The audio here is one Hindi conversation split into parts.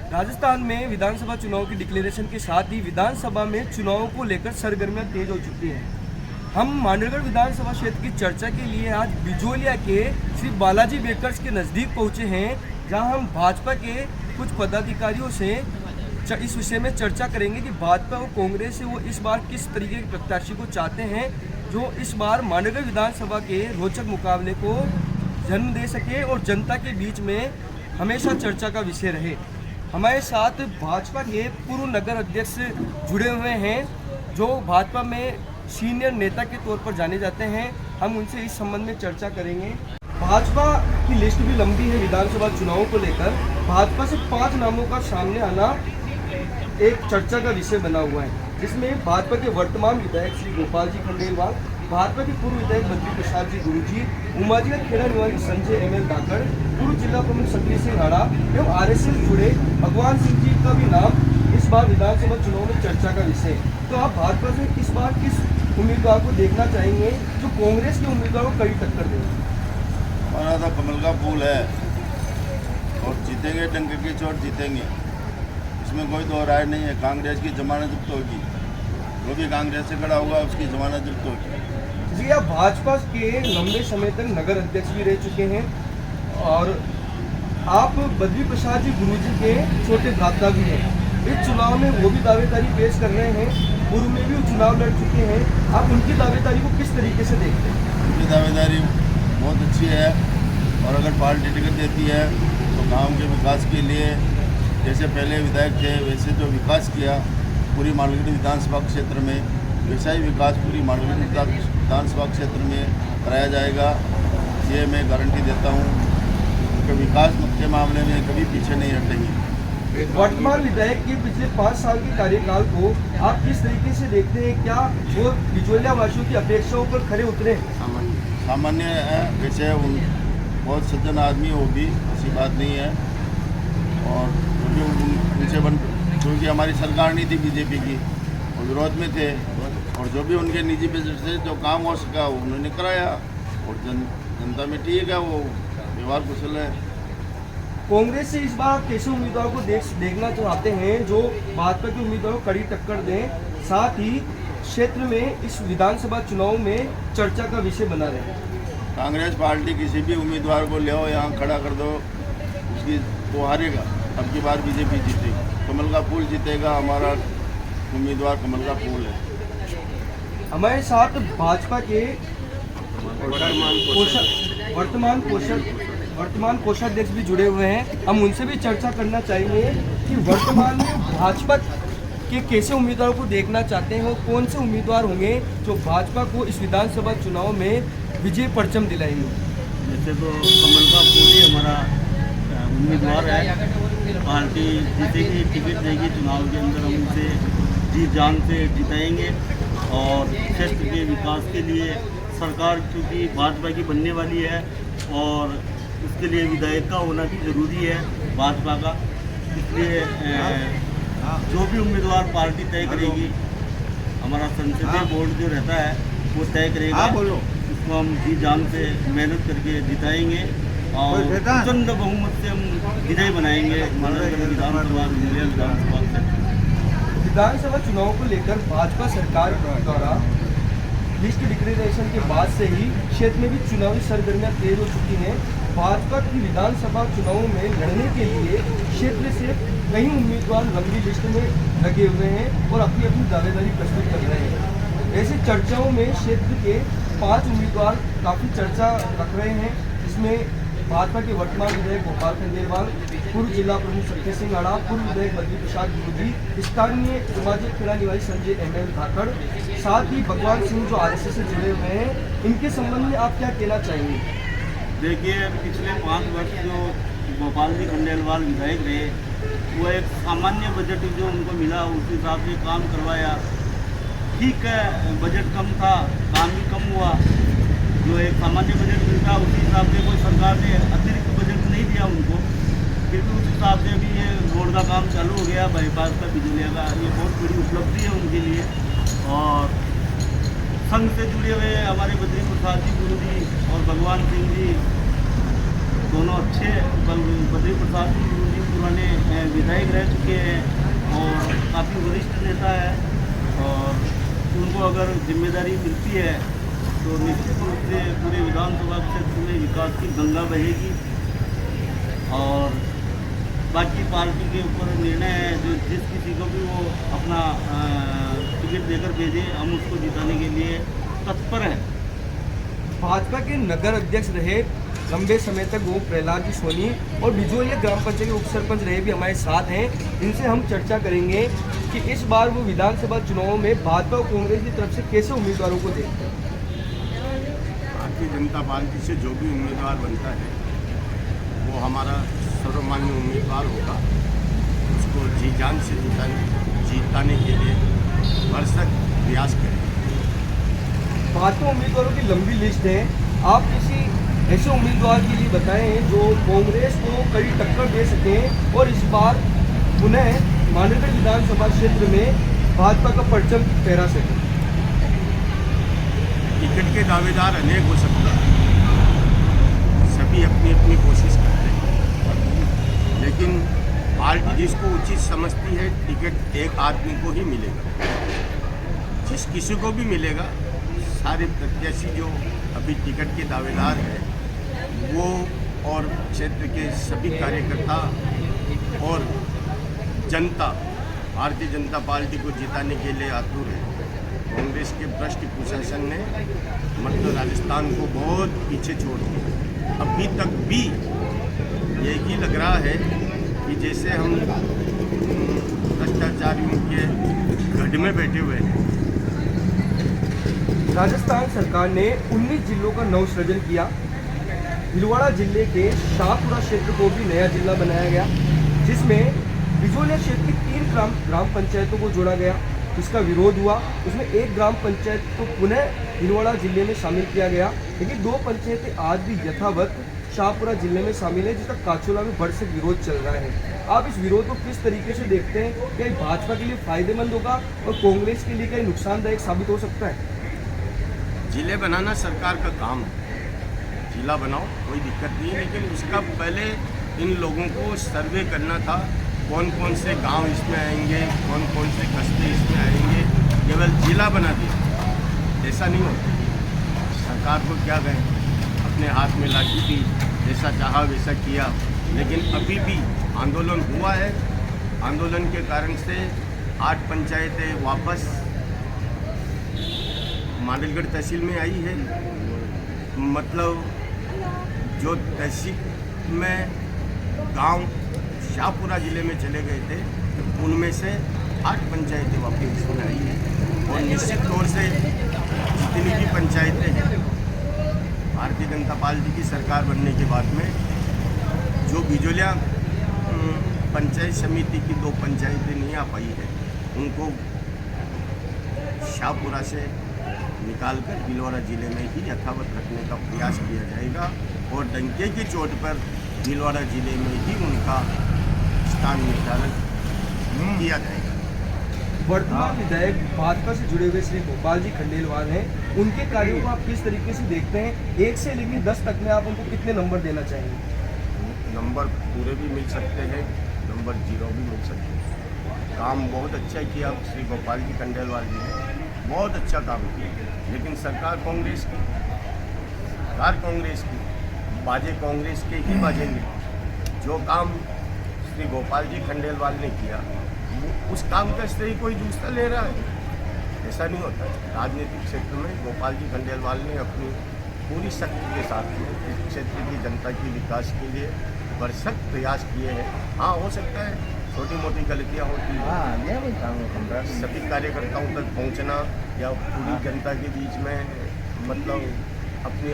राजस्थान में विधानसभा चुनाव की डिक्लेरेशन के साथ ही विधानसभा में चुनाव को लेकर सरगर्मियां तेज हो चुकी हैं। हम मांडरगढ़ विधानसभा क्षेत्र की चर्चा के लिए आज बिजोलिया के श्री बालाजी बेकर्स के नज़दीक पहुंचे हैं, जहां हम भाजपा के कुछ पदाधिकारियों से इस विषय में चर्चा करेंगे कि भाजपा और कांग्रेस से वो इस बार किस तरीके के प्रत्याशी को चाहते हैं जो इस बार मांडरगढ़ विधानसभा के रोचक मुकाबले को जन्म दे सके और जनता के बीच में हमेशा चर्चा का विषय रहे। हमारे साथ भाजपा के पूर्व नगर अध्यक्ष जुड़े हुए हैं जो भाजपा में सीनियर नेता के तौर पर जाने जाते हैं। हम उनसे इस संबंध में चर्चा करेंगे। भाजपा की लिस्ट भी लंबी है विधानसभा चुनाव को लेकर। भाजपा से 5 नामों का सामने आना एक चर्चा का विषय बना हुआ है, जिसमें भाजपा के वर्तमान विधायक श्री गोपाल जी खंडेलवाल, भाजपा के पूर्व विधायक बद्री प्रसाद जी गुरुजी, उमाजीगढ़ खेड़ा निवासी संजय एमएल धाकड़, पूर्व जिला प्रमुख शक्ति सिंह हाड़ा एवं आरएसएस जुड़े भगवान सिंह जी का भी नाम इस बार विधानसभा चुनाव में चर्चा का विषय है। तो आप भाजपा से इस बार किस उम्मीदवार को देखना चाहेंगे जो कांग्रेस के उम्मीदवार को कड़ी टक्कर देंगे? हमारा तो कमल का फूल है और जीतेंगे, डंके की चोट जीतेंगे, इसमें कोई दो राय नहीं है। कांग्रेस की जमानत जब्त होगी, जो भी कांग्रेस से खड़ा होगा उसकी जमानत जब्त होगी। जी, आप भाजपा के लंबे समय तक नगर अध्यक्ष भी रह चुके हैं और आप बद्री प्रसाद जी गुरुजी के छोटे भ्राता भी हैं। इस चुनाव में वो भी दावेदारी पेश कर रहे हैं, पूर्व में भी वो चुनाव लड़ चुके हैं। आप उनकी दावेदारी को किस तरीके से देखते हैं? उनकी दावेदारी बहुत अच्छी है और अगर पार्टी टिकट देती है तो गाँव के विकास के लिए जैसे पहले विधायक थे वैसे जो विकास किया पूरी मांडरगढ़ विधानसभा क्षेत्र में, वैसा ही विकास पूरी मांडरगढ़ विधानसभा क्षेत्र में कराया जाएगा, ये मैं गारंटी देता हूँ कि विकास के मामले में कभी पीछे नहीं हटेंगे। वर्तमान विधायक के पिछले 5 साल के कार्यकाल को आप किस तरीके से देखते हैं? क्या वो बिजोलिया वासियों की अपेक्षाओं पर खरे उतरे? सामान्य है, वैसे बहुत सज्जन आदमी, वो भी ऐसी बात नहीं है। और उनसे क्योंकि हमारी सरकार नहीं थी बीजेपी की, वो विरोध में थे और जो भी उनके निजी बजट से जो काम हो सका वो उन्होंने कराया और जनता में ठीक है, वो व्यवहार कुशल है। कांग्रेस से इस बार कैसे उम्मीदवार को देखना चाहते हैं जो भाजपा के उम्मीदवार को कड़ी टक्कर दें, साथ ही क्षेत्र में इस विधानसभा चुनाव में चर्चा का विषय बना रहे? कांग्रेस पार्टी किसी भी उम्मीदवार को ले आओ, यहाँ खड़ा कर दो, उसकी वो हारेगा। अब की बार बीजेपी जीतेगी, कमल का फूल जीतेगा। हमारा उम्मीदवार कमल का फूल है। हमारे साथ भाजपा के वर्तमान कोषाध्यक्ष भी जुड़े हुए हैं। हम उनसे भी चर्चा करना चाहेंगे कि वर्तमान में भाजपा के कैसे उम्मीदवारों को देखना चाहते हैं और कौन से उम्मीदवार होंगे जो भाजपा को इस विधानसभा चुनाव में विजय परचम दिलाएंगे। जैसे तो कमल का फूल ही हमारा उम्मीदवार है। पार्टी जीतेगी, टिकट देगी, चुनाव के अंदर हम उसे जी जान से जिताएंगे और क्षेत्र के विकास के लिए सरकार क्योंकि भाजपा की बनने वाली है और उसके लिए विधायक का होना भी ज़रूरी है भाजपा का। इसलिए जो भी उम्मीदवार पार्टी तय करेगी, हमारा संसदीय बोर्ड जो रहता है वो तय करेगा, उसको हम जी जान से मेहनत करके जिताएंगे और प्रचंड बहुमत से हम विजय बनाएंगे मांडरगढ़ विधानसभा। विधानसभा चुनाव को लेकर भाजपा सरकार द्वारा लिस्ट डिक्लेरेशन के बाद से ही क्षेत्र में भी चुनावी सरगर्मियां तेज हो चुकी हैं। भाजपा की विधानसभा चुनाव में लड़ने के लिए क्षेत्र से कई उम्मीदवार लंबी लिस्ट में लगे हुए हैं और अपनी अपनी दावेदारी प्रस्तुत कर रहे हैं। ऐसी चर्चाओं में क्षेत्र के 5 उम्मीदवार काफ़ी चर्चा रख रहे हैं, जिसमें भाजपा के वर्तमान विधायक गोपाल खंडेलवाल, पूर्व जिला प्रमुख शक्ति सिंह हाड़ा, पूर्व विधायक बद्री प्रसाद गुरुजी, स्थानीय उमाजीगढ़ खेड़ा निवासी संजय एमएल धाकड़, साथ ही भगवान सिंह जो आरएसएस से जुड़े हुए हैं। इनके संबंध में आप क्या कहना चाहेंगे? देखिए, पिछले 5 वर्ष जो गोपाल जी खंडेलवाल विधायक रहे, वो एक सामान्य बजट जो उनको मिला उस हिसाब से काम करवाया। ठीक है, बजट कम था, काम भी कम हुआ। जो एक सामान्य बजट मिलता उसी हिसाब से कोई सरकार ने अतिरिक्त बजट नहीं दिया उनको, फिर भी उस हिसाब से भी ये रोड का काम चालू हो गया, बाईपास का, बिजलिया का। ये बहुत बड़ी उपलब्धि है उनके लिए। और संघ से जुड़े हुए हमारे बद्री प्रसाद जी गुरुजी और भगवान सिंह जी दोनों अच्छे। बद्री प्रसाद जी गुरुजी पुराने विधायक रह चुके हैं और काफ़ी वरिष्ठ नेता है, और उनको अगर जिम्मेदारी मिलती है तो निश्चित रूप से पूरे विधानसभा क्षेत्र में विकास की गंगा बहेगी। और बाकी पार्टी के ऊपर निर्णय है, जो जिस किसी को भी वो अपना टिकट देकर भेजे, हम उसको जिताने के लिए तत्पर हैं। भाजपा के नगर अध्यक्ष रहे लंबे समय तक वो प्रहलाद जी सोनी और बिजोलिया ग्राम पंचायत के उप सरपंच रहे भी हमारे साथ हैं। इनसे हम चर्चा करेंगे कि इस बार वो विधानसभा चुनाव में भाजपा और कांग्रेस की तरफ से कैसे उम्मीदवारों को देखते हैं। भारतीय जनता पार्टी से जो भी उम्मीदवार बनता है वो हमारा सर्वमान्य उम्मीदवार होगा। उसको जी जान से जीताने के लिए भरसक प्रयास करेंगे। भाजपा उम्मीदवारों की लंबी लिस्ट है, आप किसी ऐसे उम्मीदवार के लिए बताएं जो कांग्रेस को कड़ी टक्कर दे सकें और इस बार पुनः मानवगढ़ विधानसभा क्षेत्र में भाजपा का परचम फहरा सके। टिकट के दावेदार अनेक हो सकते हैं, सभी अपनी अपनी कोशिश करते हैं, लेकिन पार्टी जिसको उचित समझती है टिकट एक आदमी को ही मिलेगा। जिस किसी को भी मिलेगा, सारे प्रत्याशी जो अभी टिकट के दावेदार हैं वो और क्षेत्र के सभी कार्यकर्ता और जनता भारतीय जनता पार्टी को जिताने के लिए आतुर है। कांग्रेस के भ्रष्ट प्रशासन ने मतलब राजस्थान को बहुत पीछे छोड़ दिया। अभी तक भी यही लग रहा है कि जैसे हम भ्रष्टाचारियों के गढ़ में बैठे हुए हैं। राजस्थान सरकार ने 19 जिलों का नवसृजन किया। भीलवाड़ा जिले के शाहपुरा क्षेत्र को भी नया जिला बनाया गया, जिसमें बिजोलिया क्षेत्र की 3 ग्राम पंचायतों को जोड़ा गया। इसका विरोध हुआ, उसमें एक ग्राम पंचायत को पुनः भीलवाड़ा जिले में शामिल किया गया, लेकिन 2 पंचायतें आज भी यथावत शाहपुरा जिले में शामिल है, जिसका काचोला में भरसक विरोध चल रहा है। आप इस विरोध को किस तरीके से देखते हैं? क्या भाजपा के लिए फायदेमंद होगा और कांग्रेस के लिए क्या नुकसानदायक साबित हो सकता है? जिले बनाना सरकार का काम है, जिला बनाओ, कोई दिक्कत नहीं है, लेकिन उसका पहले इन लोगों को सर्वे करना था, कौन कौन से गांव इसमें आएंगे, कौन कौन से कस्बे इसमें आएंगे। केवल जिला बना दिया, ऐसा नहीं होता। सरकार को क्या कहें, अपने हाथ में लाठी थी, जैसा चाहा वैसा किया, लेकिन अभी भी आंदोलन हुआ है। आंदोलन के कारण से 8 पंचायतें वापस मांडलगढ़ तहसील में आई है। मतलब जो तहसील में गांव शाहपुरा ज़िले में चले गए थे, उनमें से 8 पंचायतें वापस इसमें आई हैं। और निश्चित तौर से जितनी भी पंचायतें हैं, भारतीय जनता पार्टी की सरकार बनने के बाद में जो बिजोलिया पंचायत समिति की 2 पंचायतें नहीं आ पाई है, उनको शाहपुरा से निकाल कर भीलवाड़ा जिले में ही यथावत रखने का प्रयास किया जाएगा और डंके की चोट पर भीलवाड़ा जिले में ही उनका स्थान निर्धारण किया जाएगा। वर्तमान विधायक भाजपा से जुड़े हुए श्री गोपाल जी खंडेलवाल हैं, उनके कार्यों को आप किस तरीके से देखते हैं? 1 से लेकर 10 तक में आप उनको कितने नंबर देना चाहेंगे? नंबर पूरे भी मिल सकते हैं, नंबर 0 भी मिल सकते हैं। काम बहुत अच्छा किया श्री गोपाल जी खंडेलवाल जी ने, बहुत अच्छा काम किया, लेकिन सरकार कांग्रेस की बाजे कांग्रेस के ही बाजेंगे। जो काम श्री गोपाल जी खंडेलवाल ने किया, उस काम का श्रेय कोई दूसरा ले रहा है, ऐसा नहीं होता। राजनीतिक क्षेत्र में गोपाल जी खंडेलवाल ने अपनी पूरी शक्ति के साथ इस क्षेत्र की जनता के विकास के लिए भरसक प्रयास किए हैं। हाँ, हो सकता है छोटी मोटी गलतियाँ होती हैं, सभी कार्यकर्ताओं तक पहुंचना या पूरी जनता के बीच में मतलब अपनी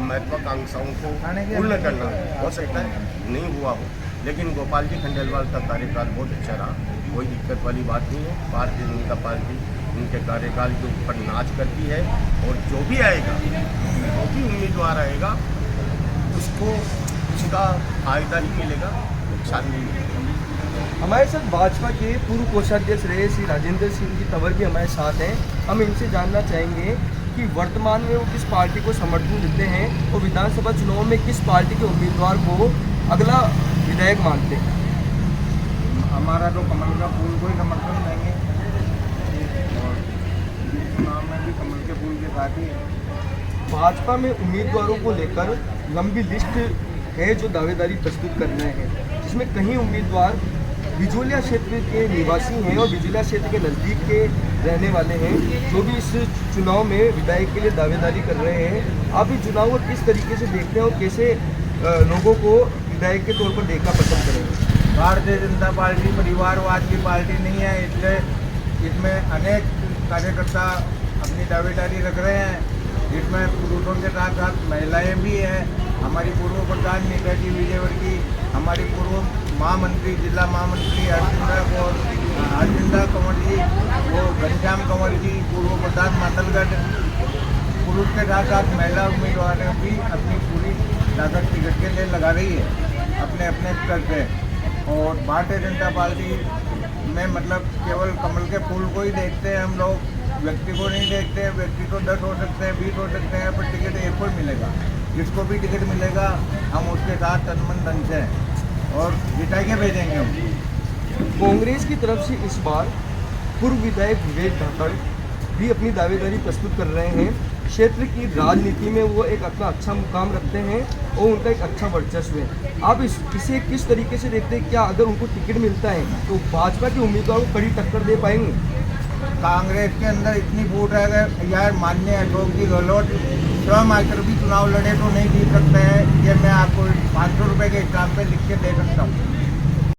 महत्वाकांक्षाओं को पूर्ण करना हो सकता है नहीं हुआ हो, लेकिन गोपाल जी खंडेलवाल का कार्यकाल बहुत अच्छा रहा, कोई दिक्कत वाली बात नहीं है। भारतीय जनता पार्टी उनके कार्यकाल के ऊपर नाच करती है और जो भी आएगा, जो भी उम्मीदवार आएगा, उसको उसका फायदा ही मिलेगा, नुकसान नहीं मिलेगा। हमारे साथ भाजपा के पूर्व कोषाध्यक्ष रहे श्री राजेंद्र सिंह जी तंवर भी हमारे साथ हैं। हम इनसे जानना चाहेंगे कि वर्तमान में वो किस पार्टी को समर्थन देते हैं और विधानसभा चुनाव में किस पार्टी के उम्मीदवार को अगला विधायक मानते हैं। हमारा तो कमल का फूल को ही समर्थन देंगे और चुनाव में भी कमल के फूल के साथ ही है। भाजपा में उम्मीदवारों को लेकर लंबी लिस्ट है जो दावेदारी प्रस्तुत कर रहे हैं, जिसमें कई उम्मीदवार बिजोलिया क्षेत्र के निवासी हैं और बिजोलिया क्षेत्र के नज़दीक के रहने वाले हैं, जो भी इस चुनाव में विधायक के लिए दावेदारी कर रहे हैं। आप इस चुनाव को किस तरीके से देखते हैं और कैसे लोगों को विधायक के तौर पर देखना पसंद करेंगे? भारतीय जनता पार्टी परिवारवाद की पार्टी नहीं है, इसलिए इसमें अनेक कार्यकर्ता अपनी दावेदारी रख रहे हैं, जिसमें पुरुषों के साथ साथ महिलाएं भी हैं। हमारी पूर्व प्रधान नेताजी विजयवर्गीय, हमारी पूर्व महामंत्री, जिला महामंत्री अर्जुंदा कंवर जी, वो घनश्याम कंवर जी, पूर्व प्रधान मंडलगढ़, पुरुष के साथ साथ महिला उम्मीदवार भी अपनी पूरी ताकत टिकट के लिए लगा रही है अपने अपने स्तर पे। और भारतीय जनता पार्टी में मतलब केवल कमल के फूल को ही देखते हैं हम लोग, व्यक्ति को नहीं देखते हैं। व्यक्ति तो 10 हो सकते हैं, 20 हो सकते हैं, पर टिकट एक को मिलेगा। जिसको भी टिकट मिलेगा हम उसके साथ तन मन धन से और जिता के भेजेंगे हम। कांग्रेस की तरफ से इस बार पूर्व विधायक विवेक धाकड़ भी अपनी दावेदारी प्रस्तुत कर रहे हैं। क्षेत्र की राजनीति में वो एक अपना अच्छा मुकाम रखते हैं और उनका एक अच्छा वर्चस्व है। आप इसे किस तरीके से देखते हैं? क्या अगर उनको टिकट मिलता है तो भाजपा के उम्मीदवार को कड़ी टक्कर दे पाएंगे? कांग्रेस के अंदर इतनी फूट है, अगर यार माननीय अशोक जी गहलोत स्वयं आकर भी चुनाव लड़े तो नहीं जीत सकते हैं। ये मैं आपको 500 रुपये के हिसाब पे लिख के दे सकता हूँ।